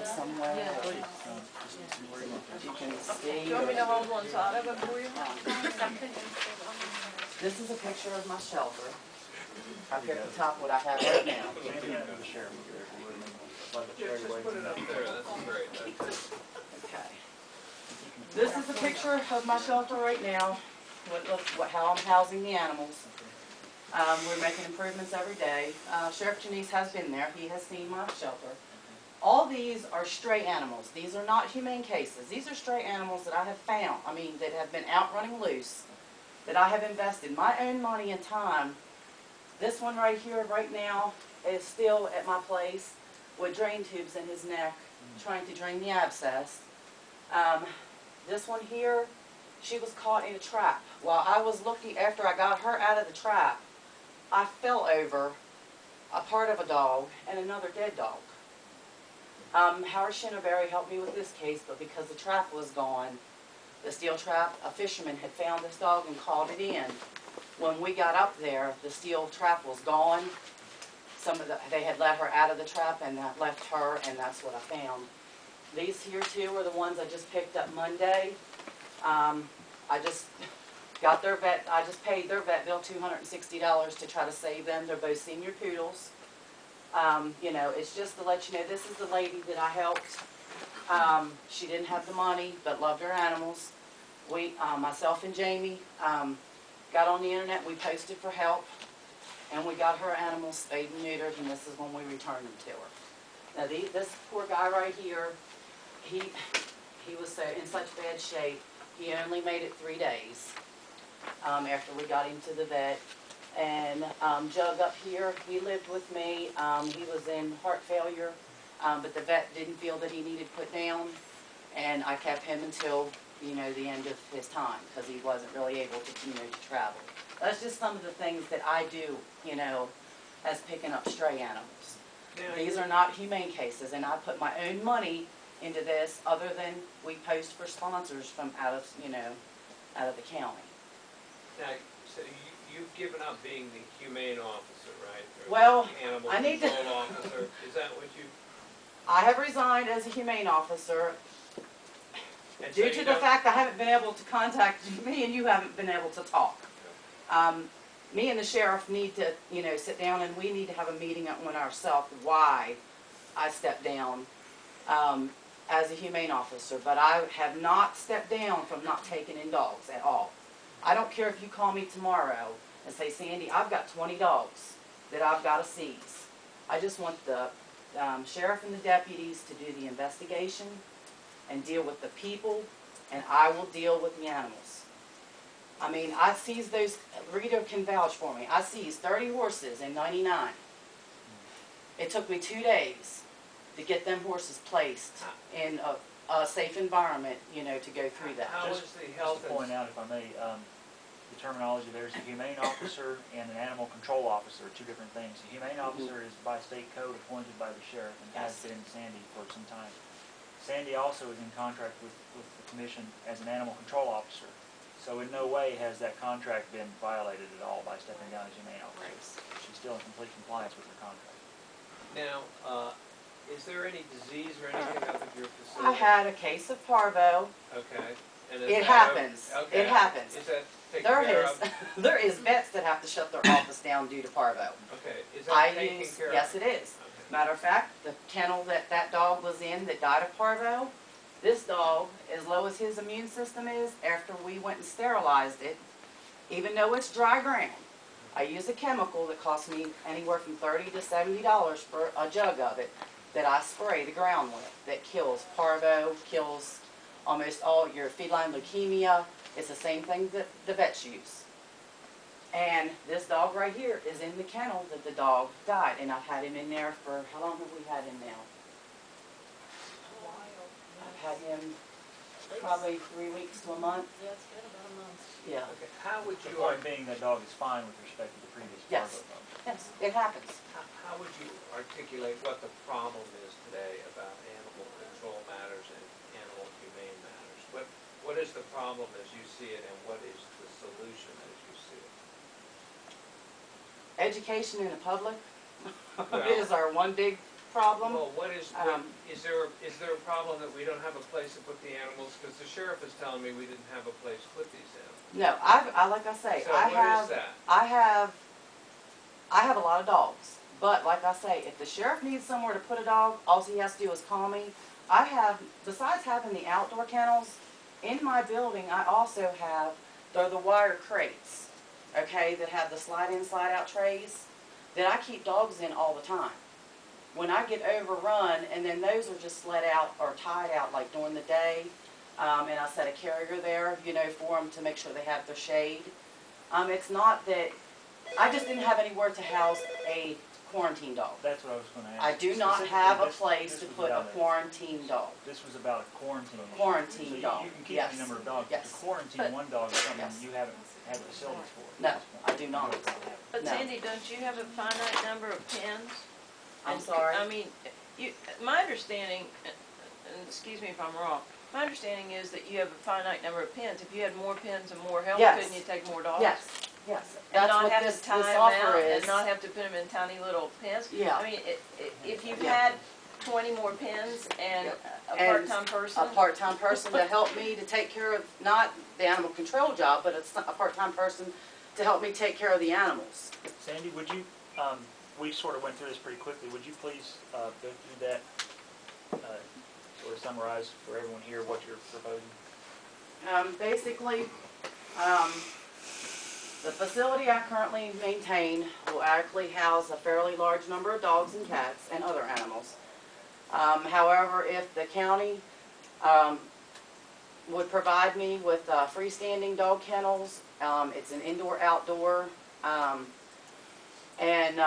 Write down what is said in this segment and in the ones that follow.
it somewhere. Yeah. You can see. Do you want me to hold one side of it for you? This is a picture of my shelter. Up here at the top, what I have right now. Just put it up there, that's great. Okay. This is a picture of my shelter right now. How I'm housing the animals. We're making improvements every day. Sheriff Janice has been there. He has seen my shelter. All these are stray animals. These are not humane cases. These are stray animals that I have found, that have been out running loose, that I have invested my own money and time. This one right here, right now, is still at my place with drain tubes in his neck, trying to drain the abscess. This one here, she was caught in a trap. While I was looking, after I got her out of the trap, I fell over a part of a dog and another dead dog. Howard Shinnerberry helped me with this case, but because the trap was gone, the steel trap, a fisherman had found this dog and called it in. When we got up there, the steel trap was gone. They had let her out of the trap and that left her, and that's what I found. These here two are the ones I just picked up Monday. I just got their vet. I just paid their vet bill $260 to try to save them. They're both senior poodles. It's just to let you know, this is the lady that I helped. She didn't have the money, but loved her animals. Myself and Jamie, got on the internet. We posted for help, and we got her animals spayed and neutered, and this is when we returned them to her. Now, this poor guy right here, he was in such bad shape. He only made it 3 days after we got him to the vet. And Jug up here, he lived with me. He was in heart failure, but the vet didn't feel that he needed put down, and I kept him until the end of his time, because he wasn't really able to to travel. That's just some of the things that I do, as picking up stray animals. These are not humane cases, and I put my own money into this, other than we post for sponsors from out of the county. Now, so you've given up being the humane officer, right? Or well, animal I need control officer. Is that what you? I have resigned as a humane officer due to the fact I haven't been able to contact me, and you haven't been able to talk. Me and the sheriff need to, sit down, and we need to have a meeting on ourselves why I stepped down as a humane officer. But I have not stepped down from not taking in dogs at all. I don't care if you call me tomorrow and say, Sandy, I've got 20 dogs that I've got to seize. I just want the sheriff and the deputies to do the investigation and deal with the people, and I will deal with the animals. I seized those, Rita can vouch for me, I seized 30 horses in '99. It took me 2 days to get them horses placed in a safe environment, to go through that. How is the health? Just to point out, if I may, the terminology, there's a humane officer and an animal control officer, two different things. A humane officer is by state code appointed by the sheriff and has been Sandy for some time. Sandy also is in contract with the commission as an animal control officer. So in no way has that contract been violated at all by stepping down as humane officer. She's still in complete compliance with her contract. Now, is there any disease or anything up at your facility? I had a case of parvo. Okay. And it happens. Okay. It happens. Is that taken care of? There is vets that have to shut their office down due to parvo. Okay. Is that taken care of? Yes, it is. Okay. Matter of fact, the kennel that dog was in that died of parvo, this dog, as low as his immune system is, after we went and sterilized it, even though it's dry ground, I use a chemical that costs me anywhere from $30 to $70 for a jug of it that I spray the ground with that kills parvo, kills almost all your feline leukemia. It's the same thing that the vets use. And this dog right here is in the kennel that the dog died, and I've had him in there for, how long have we had him now? I've had him probably 3 weeks to a month. Yeah, it's been about a month. Yeah. Okay. How would The you? point being that dog is fine with respect to the previous Yes. parvo dog. Yes, it happens. How would you articulate what the problem is today about animal control matters and animal humane matters? What is the problem as you see it, and what is the solution as you see it? Education in the public is our one big problem. Well, what is there a problem that we don't have a place to put the animals? Because the sheriff is telling me we didn't have a place to put these animals. No, like I say, So I what have, is that? I have a lot of dogs. But like I say, if the sheriff needs somewhere to put a dog, all he has to do is call me. I have, besides having the outdoor kennels, in my building, I also have, they're the wire crates, okay, that have the slide-in, slide-out trays, that I keep dogs in all the time. When I get overrun, and then those are just let out or tied out like during the day, and I set a carrier there, you know, for them to make sure they have their shade. It's not that, I just didn't have anywhere to house a quarantine dog. That's what I was gonna ask. I do not Specifically, have a this- place this to was put a about quarantine dog. This was about a quarantine. issue. Quarantine So dog, you can keep yes. any number of dogs, but Yes. to quarantine But- one dog is something Yes. you haven't had facilities for. No, at this point. I do not. You don't have it. But No. Sandy, don't you have a finite number of pens? I'm And, sorry? I mean, my understanding, and excuse me if I'm wrong, my understanding is that you have a finite number of pens. If you had more pens and more help, Yes. couldn't you take more dogs? Yes, yes. And That's not what have this to tie them offer out is. and not have to put them in tiny little pens? Yeah. I mean, if you've Yeah. had 20 more pens and Yep. a And part-time person. A part-time person to help me to take care of, not the animal control job, but it's a part-time person to help me take care of the animals. Sandy, would you, we sort of went through this pretty quickly, would you please go through that, sort of summarize for everyone here what you're proposing? Basically, the facility I currently maintain will actually house a fairly large number of dogs and cats and other animals. However, if the county would provide me with freestanding dog kennels, it's an indoor-outdoor, and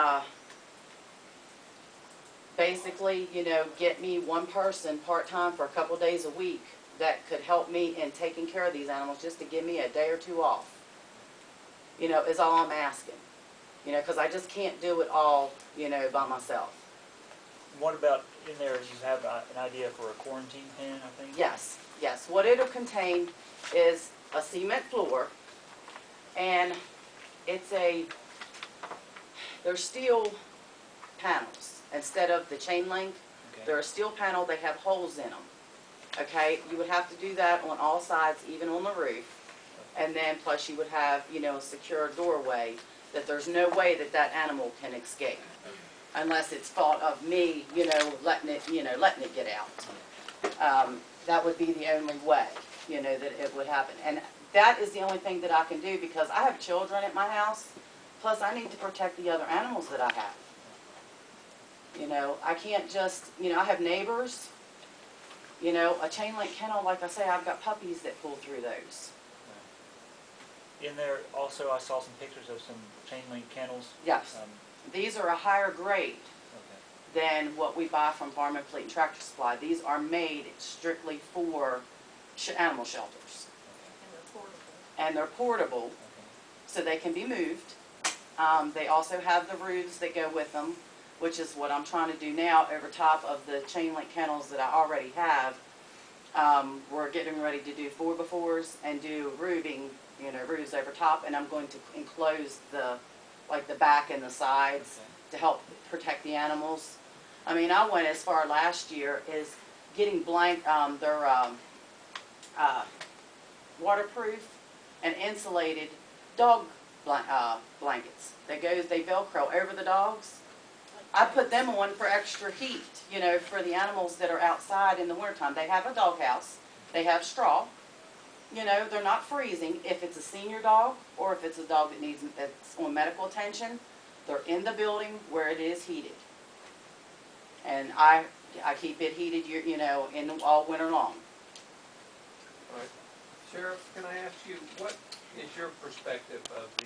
basically, you know, get me one person part-time for a couple days a week that could help me in taking care of these animals, just to give me a day or two off, you know, is all I'm asking. You know, because I just can't do it all, you know, by myself. What about in there, you have an idea for a quarantine pen, I think? Yes, yes. What it'll contain is a cement floor, and they're steel panels instead of the chain link. Okay. They're a steel panel, they have holes in them. Okay, you would have to do that on all sides, even on the roof. And then plus you would have, you know, a secure doorway that there's no way that that animal can escape. Unless it's fault of me, you know, letting it get out. That would be the only way, you know, that it would happen. And that is the only thing that I can do, because I have children at my house, plus I need to protect the other animals that I have. You know, I can't just, you know, I have neighbors, you know, a chain link kennel, like I say, I've got puppies that pull through those. In there also, I saw some pictures of some chain link kennels. Yes. These are a higher grade Okay. than what we buy from Farm and Fleet and Tractor Supply. These are made strictly for animal shelters. And they're portable, Okay. so they can be moved. They also have the roofs that go with them, which is what I'm trying to do now over top of the chain link kennels that I already have. We're getting ready to do 4x4s and do roofing, you know, roofs over top, and I'm going to enclose the back and the sides to help protect the animals. I mean, I went as far last year as getting their waterproof and insulated dog blankets. They Velcro over the dogs. I put them on for extra heat, you know, for the animals that are outside in the wintertime. They have a dog house. They have straw. You know, they're not freezing. If it's a senior dog or if it's a dog that's on medical attention, they're in the building where it is heated. And I keep it heated, you know, all winter long. All right. Sheriff, can I ask you, what is your perspective of the